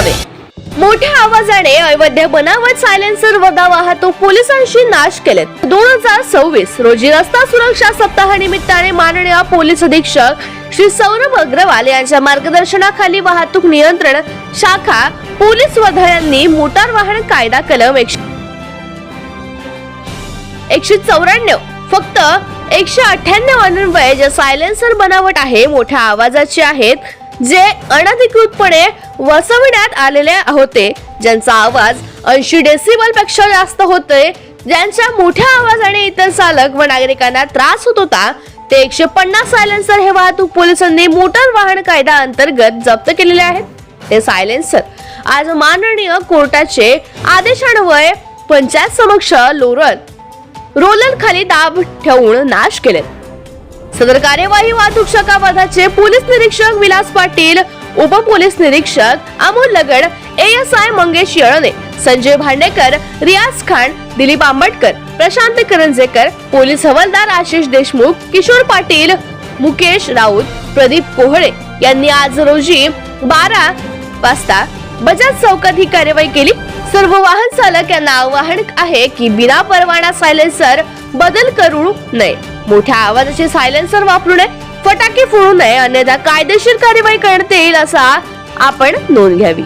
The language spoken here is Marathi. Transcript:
करावे। मोठ्या आवाजाने अवैध बनावट सायलेन्सर वदा वाहतूक पोलिसांशी नाश केलेत। 2026 रोजी रस्ता सुरक्षा सप्ताह निमित्ताने माननीय पोलीस अधीक्षक श्री सौरभ अग्रवाल यांच्या मार्गदर्शनाखाली वाहतूक नियंत्रण शाखा पोलीस वधा यांनी मोटार वाहन कायदा कलम 194 फक्त 198 अन्वये जे सायलेन्सर बनावट आहे, मोठ्या आवाजाचे आहेत, जे अनधिकृतपणे बसविण्यात आलेले होते, ज्यांचा आवाज 80 डेसिबल पेक्षा जास्त होते, ज्यांच्या मोठ्या आवाजाने इतर चालक व नागरिकांना त्रास होत होता, ते 150 सायलेन्सर हे वाहतूक पोलिसांनी मोटार वाहन कायदा अंतर्गत जप्त केलेले आहेत। ते सायलेन्सर आज माननीय कोर्टाचे आदेशान्वये पंचायत समक्ष रोलर खाली दाब ठेवून नाश केले। सदर कार्यवाही वाहतूक शाखा वधाचे पोलीस निरीक्षक विलास पाटील, उप पोलीस निरीक्षक अमोल लगड, ASI मंगेश येळणे, संजय भांडेकर, रियाज खान, दिलीप आंबटकर, प्रशांत करंजेकर, पोलीस हवालदार आशिष देशमुख, किशोर पाटील, मुकेश राऊत, प्रदीप कोहळे यांनी आज रोजी 12 वाजता बजाज चौकात ही कार्यवाही केली। सर्व वाहन चालक यांना आवाहन आहे की बिना परवाना सायलेन्सर बदल करू नये, मोठ्या आवाजाचे सायलेन्सर वापरू नये, फटाके फोडू नये, अन्यथा कायदेशीर कार्यवाही करण्यात येईल असा आपण नोंद घ्यावी।